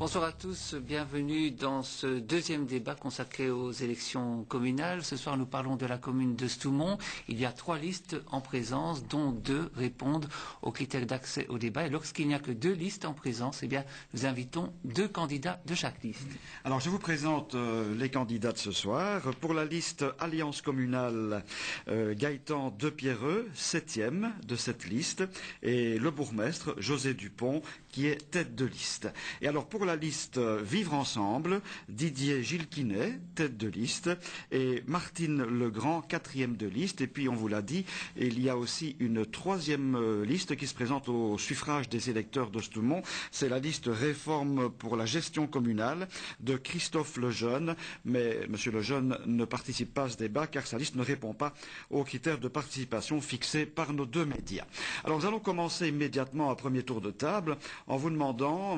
Bonsoir à tous, bienvenue dans ce deuxième débat consacré aux élections communales. Ce soir, nous parlons de la commune de Stoumont. Il y a 3 listes en présence, dont 2 répondent aux critères d'accès au débat. Et lorsqu'il n'y a que 2 listes en présence, eh bien, nous invitons 2 candidats de chaque liste. Alors, je vous présente les candidats de ce soir. Pour la liste Alliance communale, Gaëtan Depierreux, 7e de cette liste, et le bourgmestre, José Dupont, qui est tête de liste. Et alors, pour la liste Vivre ensemble, Didier Gilquinet, tête de liste, et Martine Legrand, 4e de liste. Et puis, on vous l'a dit, il y a aussi une 3e liste qui se présente au suffrage des électeurs de Stoumont. C'est la liste Réforme pour la gestion communale de Christophe Lejeune. Mais M. Lejeune ne participe pas à ce débat car sa liste ne répond pas aux critères de participation fixés par nos 2 médias. Alors, nous allons commencer immédiatement un premier tour de table en vous demandant,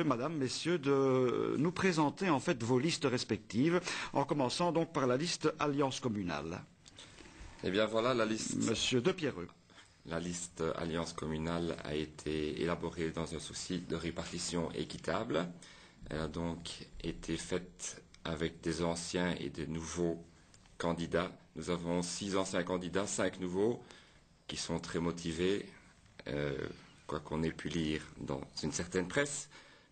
madame, messieurs, de nous présenter en fait vos listes respectives, en commençant donc par la liste Alliance communale. Eh bien voilà la liste. Monsieur Depierreux. La liste Alliance communale a été élaborée dans un souci de répartition équitable. Elle a donc été faite avec des anciens et des nouveaux candidats. Nous avons 6 anciens candidats, 5 nouveaux, qui sont très motivés, quoi qu'on ait pu lire dans une certaine presse.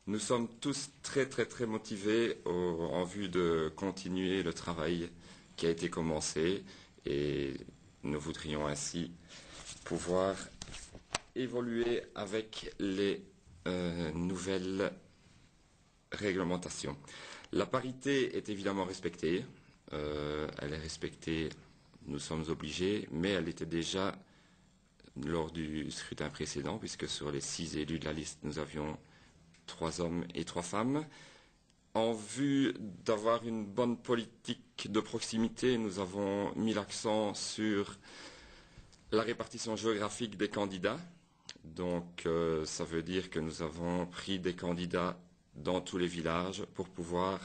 Nous sommes tous très motivés en vue de continuer le travail qui a été commencé et nous voudrions ainsi pouvoir évoluer avec les nouvelles réglementations. La parité est évidemment respectée. Elle est respectée, nous sommes obligés, mais elle était déjà lors du scrutin précédent, puisque sur les 6 élus de la liste, nous avions 3 hommes et 3 femmes. En vue d'avoir une bonne politique de proximité, nous avons mis l'accent sur la répartition géographique des candidats. Donc, ça veut dire que nous avons pris des candidats dans tous les villages pour pouvoir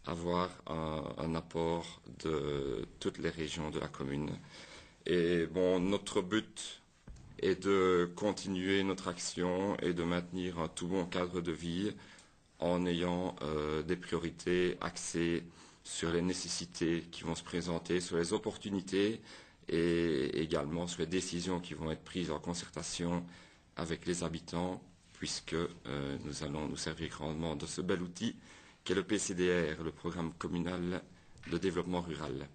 avoir un apport de toutes les régions de la commune. Et bon, notre but est de continuer notre action et de maintenir un tout bon cadre de vie en ayant des priorités axées sur les nécessités qui vont se présenter, sur les opportunités et également sur les décisions qui vont être prises en concertation avec les habitants, puisque nous allons nous servir grandement de ce bel outil qu'est le PCDR, le programme communal de développement rural.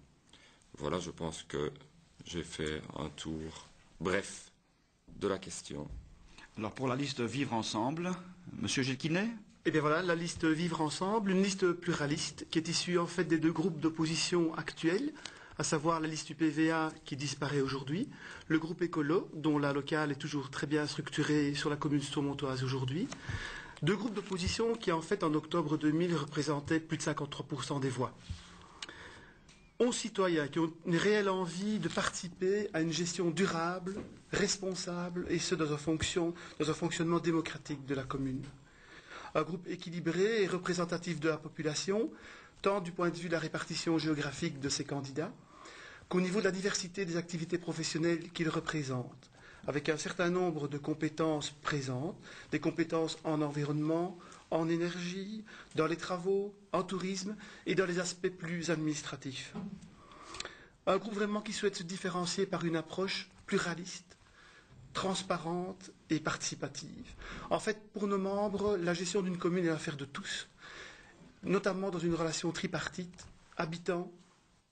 Voilà, je pense que j'ai fait un tour bref de la question. Alors pour la liste Vivre ensemble, Monsieur Gilquinet. Eh bien voilà, la liste Vivre ensemble, une liste pluraliste qui est issue en fait des 2 groupes d'opposition actuels, à savoir la liste UPVA qui disparaît aujourd'hui, le groupe Écolo, dont la locale est toujours très bien structurée sur la commune stoumontoise aujourd'hui. 2 groupes d'opposition qui en fait en octobre 2000 représentaient plus de 53% des voix. 11 citoyens qui ont une réelle envie de participer à une gestion durable, responsable, et ce dans un fonctionnement démocratique de la commune. Un groupe équilibré et représentatif de la population, tant du point de vue de la répartition géographique de ses candidats, qu'au niveau de la diversité des activités professionnelles qu'ils représentent, avec un certain nombre de compétences présentes, des compétences en environnement, en énergie, dans les travaux, en tourisme et dans les aspects plus administratifs. Un groupe vraiment qui souhaite se différencier par une approche pluraliste, transparente et participative. En fait, pour nos membres, la gestion d'une commune est l'affaire de tous, notamment dans une relation tripartite, habitants,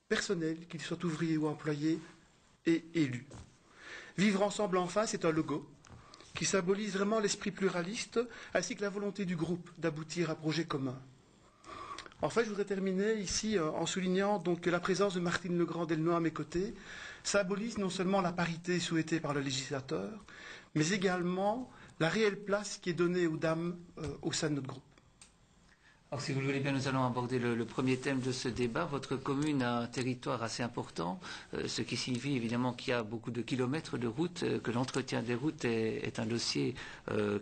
personnel, qu'ils soient ouvriers ou employés, et élus. Vivre ensemble enfin, c'est un logo qui symbolise vraiment l'esprit pluraliste ainsi que la volonté du groupe d'aboutir à un projet commun. Enfin, je voudrais terminer ici en soulignant donc que la présence de Martine Legrand-Delnoy à mes côtés symbolise non seulement la parité souhaitée par le législateur, mais également la réelle place qui est donnée aux dames au sein de notre groupe. Alors, si vous le voulez bien, nous allons aborder le premier thème de ce débat. Votre commune a un territoire assez important, ce qui signifie évidemment qu'il y a beaucoup de kilomètres de routes, que l'entretien des routes est un dossier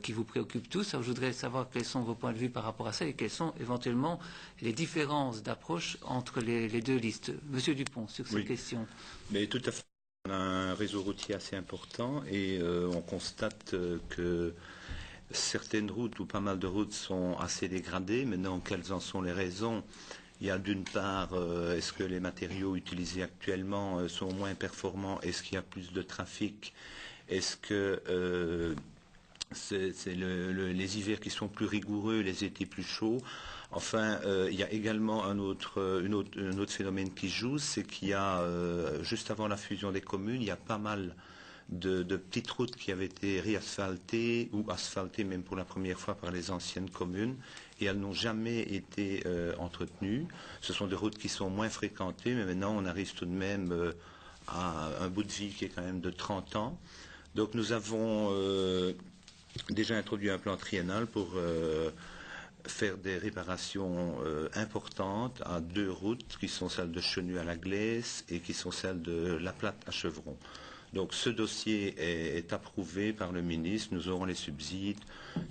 qui vous préoccupe tous. Alors, je voudrais savoir quels sont vos points de vue par rapport à ça et quelles sont éventuellement les différences d'approche entre les 2 listes. Monsieur Dupont, sur cette question. Mais tout à fait. On a un réseau routier assez important et on constate que certaines routes ou pas mal de routes sont assez dégradées. Maintenant, quelles en sont les raisons? Il y a d'une part, est-ce que les matériaux utilisés actuellement sont moins performants? Est-ce qu'il y a plus de trafic? Est-ce que c'est les hivers qui sont plus rigoureux, les étés plus chauds? Enfin, il y a également un autre phénomène qui joue, c'est qu'il y a, juste avant la fusion des communes, il y a pas mal de petites routes qui avaient été réasphaltées ou asphaltées même pour la première fois par les anciennes communes et elles n'ont jamais été entretenues. Ce sont des routes qui sont moins fréquentées, mais maintenant on arrive tout de même à un bout de vie qui est quand même de 30 ans. Donc nous avons déjà introduit un plan triennal pour faire des réparations importantes à 2 routes qui sont celles de Chenu à la Glaise et qui sont celles de La Platte à Chevron. Donc ce dossier est approuvé par le ministre, nous aurons les subsides,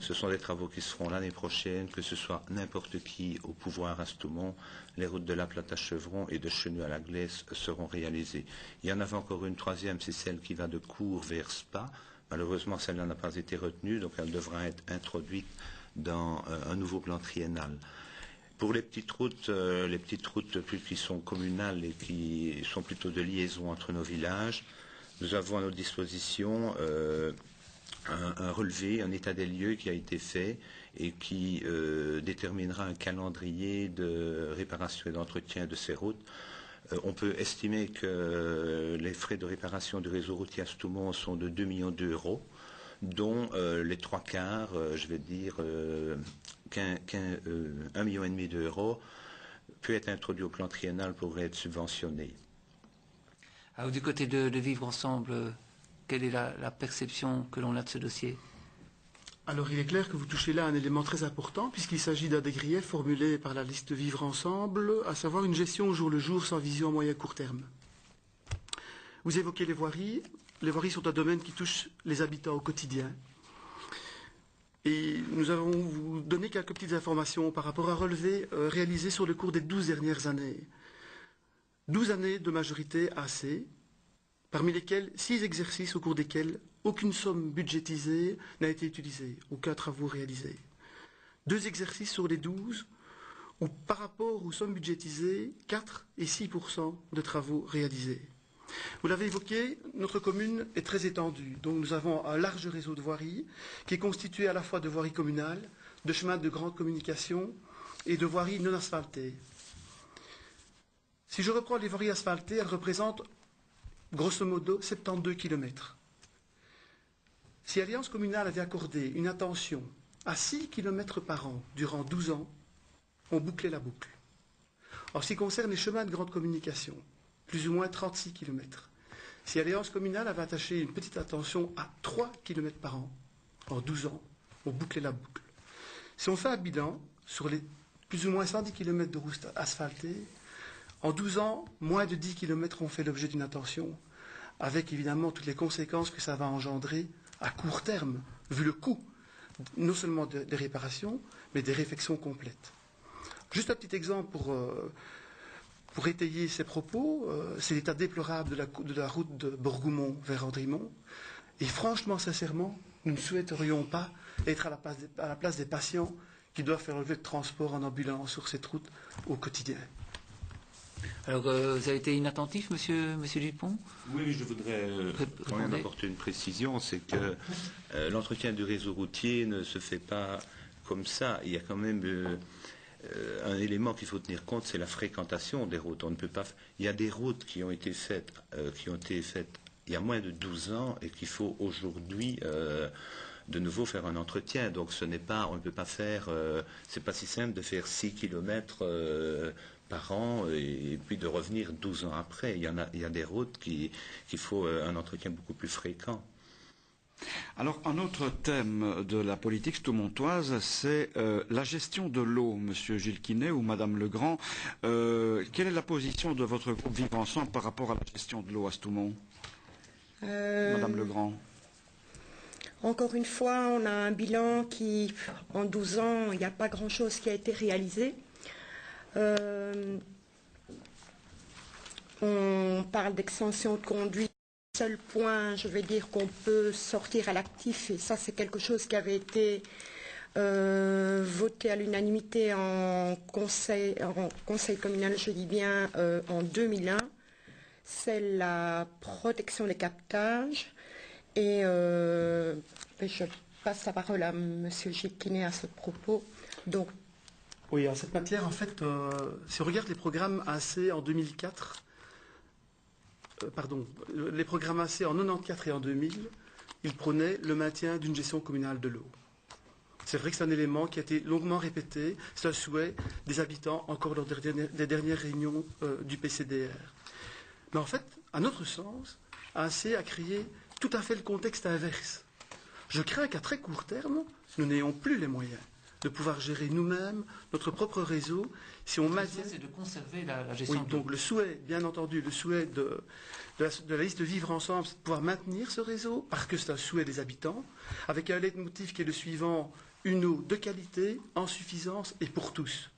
ce sont des travaux qui se feront l'année prochaine, que ce soit n'importe qui au pouvoir à Stoumont, les routes de La Platte à Chevron et de Chenu à la Glaise seront réalisées. Il y en avait encore une troisième, c'est celle qui va de Cours vers Spa. Malheureusement, celle-là n'a pas été retenue, donc elle devra être introduite dans un nouveau plan triennal. Pour les petites routes qui sont communales et qui sont plutôt de liaison entre nos villages, nous avons à notre disposition un relevé, un état des lieux qui a été fait et qui déterminera un calendrier de réparation et d'entretien de ces routes. On peut estimer que les frais de réparation du réseau routier à Stoumont sont de 2 millions d'euros, dont les 3/4, je vais dire 1,5 million d'euros, peut être introduit au plan triennal pour être subventionné. Alors, du côté de Vivre Ensemble, quelle est la perception que l'on a de ce dossier? Alors il est clair que vous touchez là un élément très important puisqu'il s'agit d'un des griefs formulés par la liste Vivre Ensemble, à savoir une gestion au jour le jour sans vision à moyen court terme. Vous évoquez les voiries. Les voiries sont un domaine qui touche les habitants au quotidien. Et nous allons vous donner quelques petites informations par rapport à un relevé réalisé sur le cours des 12 dernières années. 12 années de majorité AC, parmi lesquelles 6 exercices au cours desquels aucune somme budgétisée n'a été utilisée, aucun travaux réalisés. 2 exercices sur les 12 où, par rapport aux sommes budgétisées, 4 et 6% de travaux réalisés. Vous l'avez évoqué, notre commune est très étendue, donc nous avons un large réseau de voiries qui est constitué à la fois de voiries communales, de chemins de grande communication et de voiries non asphaltées. Si je reprends les voiries asphaltées, elles représentent grosso modo 72 km. Si Alliance communale avait accordé une attention à 6 km par an durant 12 ans, on bouclait la boucle. En ce qui concerne les chemins de grande communication, plus ou moins 36 km. Si Alliance communale avait attaché une petite attention à 3 km par an, en 12 ans, on bouclait la boucle. Si on fait un bilan sur les plus ou moins 110 km de routes asphaltées, en 12 ans, moins de 10 km ont fait l'objet d'une attention, avec évidemment toutes les conséquences que ça va engendrer à court terme, vu le coût, non seulement des réparations, mais des réfections complètes. Juste un petit exemple pour étayer ces propos, c'est l'état déplorable de la route de Bourgoumont vers Andrimont. Et franchement, sincèrement, nous ne souhaiterions pas être à la place des patients qui doivent faire le lever de transport en ambulance sur cette route au quotidien. Alors, vous avez été inattentif, monsieur Dupont? Oui, je voudrais quand même apporter une précision, c'est que l'entretien du réseau routier ne se fait pas comme ça. Il y a quand même un élément qu'il faut tenir compte, c'est la fréquentation des routes. On ne peut pas. Il y a des routes qui ont été faites, il y a moins de 12 ans et qu'il faut aujourd'hui de nouveau faire un entretien. Donc ce n'est pas, on ne peut pas faire. C'est pas si simple de faire 6 km par an et puis de revenir 12 ans après. Il y a des routes qu'il faut un entretien beaucoup plus fréquent. Alors, un autre thème de la politique stoumontoise, c'est la gestion de l'eau, Monsieur Gilles Quinet ou Madame Legrand. Quelle est la position de votre groupe Vivre Ensemble par rapport à la gestion de l'eau à Stoumont, Madame Legrand? Encore une fois, on a un bilan qui, en 12 ans, il n'y a pas grand-chose qui a été réalisé. On parle d'extension de conduite Seul point, je vais dire, qu'on peut sortir à l'actif, et ça c'est quelque chose qui avait été voté à l'unanimité en conseil communal, je dis bien, en 2001, c'est la protection des captages. Et je passe la parole à M. Gilles-Quinet à ce propos. Donc, oui, en cette matière, en fait, si on regarde les programmes AC en 2004, les programmes AC en 94 et en 2000, ils prônaient le maintien d'une gestion communale de l'eau. C'est vrai que c'est un élément qui a été longuement répété, c'est un souhait des habitants encore lors des dernières réunions du PCDR. Mais en fait, à notre sens, AC a créé tout à fait le contexte inverse. Je crains qu'à très court terme, nous n'ayons plus les moyens de pouvoir gérer nous-mêmes notre propre réseau si on maintient... C'est de conserver la gestion. Oui, donc le souhait, bien entendu, le souhait de la liste Vivre Ensemble, c'est de pouvoir maintenir ce réseau, parce que c'est un souhait des habitants, avec un leitmotiv qui est le suivant, une eau de qualité, en suffisance et pour tous.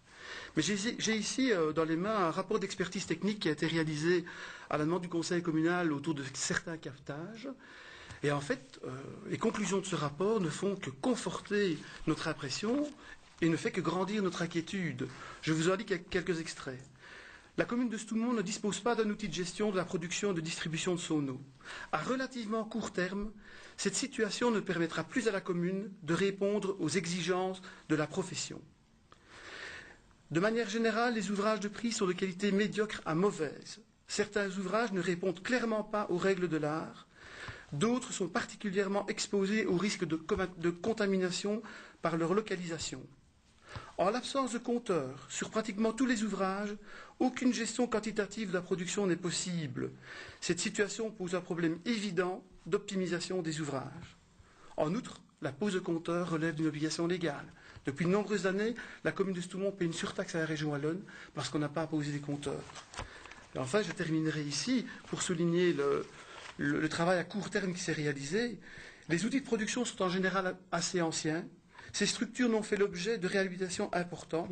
Mais j'ai ici dans les mains un rapport d'expertise technique qui a été réalisé à la demande du conseil communal autour de certains captages. Et en fait, les conclusions de ce rapport ne font que conforter notre impression et ne fait que grandir notre inquiétude. Je vous en lis quelques extraits. La commune de Stoumont ne dispose pas d'un outil de gestion de la production et de distribution de son eau. À relativement court terme, cette situation ne permettra plus à la commune de répondre aux exigences de la profession. De manière générale, les ouvrages de prix sont de qualité médiocre à mauvaise. Certains ouvrages ne répondent clairement pas aux règles de l'art. D'autres sont particulièrement exposés au risque de contamination par leur localisation. En l'absence de compteurs sur pratiquement tous les ouvrages, aucune gestion quantitative de la production n'est possible. Cette situation pose un problème évident d'optimisation des ouvrages. En outre, la pose de compteurs relève d'une obligation légale. Depuis de nombreuses années, la commune de Stoumont paie une surtaxe à la région wallonne parce qu'on n'a pas posé des compteurs. Et enfin, je terminerai ici pour souligner le travail à court terme qui s'est réalisé. Les outils de production sont en général assez anciens. Ces structures n'ont pas fait l'objet de réhabilitation importante,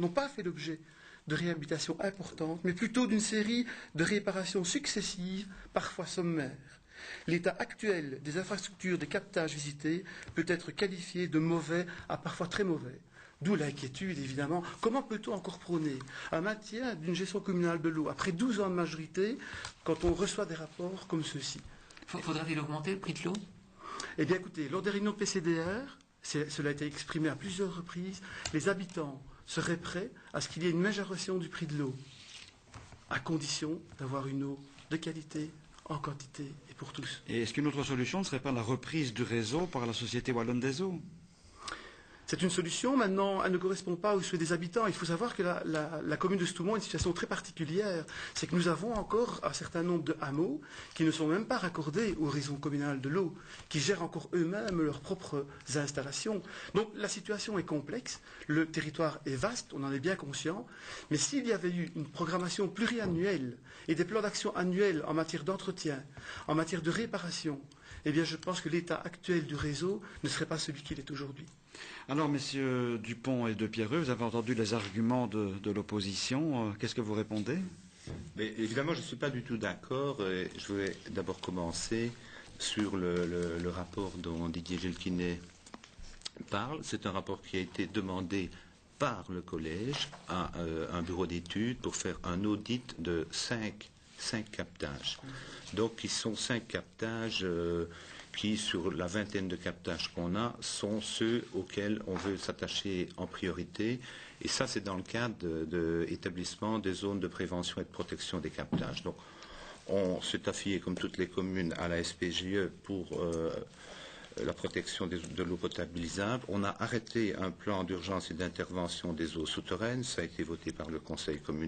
mais plutôt d'une série de réparations successives, parfois sommaires. L'état actuel des infrastructures des captages visités peut être qualifié de mauvais à parfois très mauvais. D'où l'inquiétude, évidemment. Comment peut-on encore prôner un maintien d'une gestion communale de l'eau après 12 ans de majorité quand on reçoit des rapports comme ceux-ci? Faudra-t-il augmenter le prix de l'eau? Eh bien, écoutez, lors des réunions de PCDR, cela a été exprimé à plusieurs reprises, les habitants seraient prêts à ce qu'il y ait une majoration du prix de l'eau, à condition d'avoir une eau de qualité, en quantité et pour tous. Et est-ce qu'une autre solution ne serait pas la reprise du réseau par la Société Wallonne des Eaux? C'est une solution, maintenant, elle ne correspond pas aux souhaits des habitants. Il faut savoir que la commune de Stoumont a une situation très particulière. C'est que nous avons encore un certain nombre de hameaux qui ne sont même pas raccordés au réseau communal de l'eau, qui gèrent encore eux-mêmes leurs propres installations. Donc la situation est complexe, le territoire est vaste, on en est bien conscient, mais s'il y avait eu une programmation pluriannuelle et des plans d'action annuels en matière d'entretien, en matière de réparation, eh bien je pense que l'état actuel du réseau ne serait pas celui qu'il est aujourd'hui. Alors, messieurs Dupont et de Pierreux, vous avez entendu les arguments de l'opposition. Qu'est-ce que vous répondez? Mais évidemment, je ne suis pas du tout d'accord. Je vais d'abord commencer sur le rapport dont Didier Gilles-Quinet parle. C'est un rapport qui a été demandé par le collège à un bureau d'études pour faire un audit de 5 captages. Donc, ils sont 5 captages qui, sur la vingtaine de captages qu'on a, sont ceux auxquels on veut s'attacher en priorité. Et ça, c'est dans le cadre de l'établissement des zones de prévention et de protection des captages. Donc, on s'est affilié, comme toutes les communes, à la SPJE pour la protection de l'eau potabilisable. On a arrêté un plan d'urgence et d'intervention des eaux souterraines. Ça a été voté par le Conseil communal.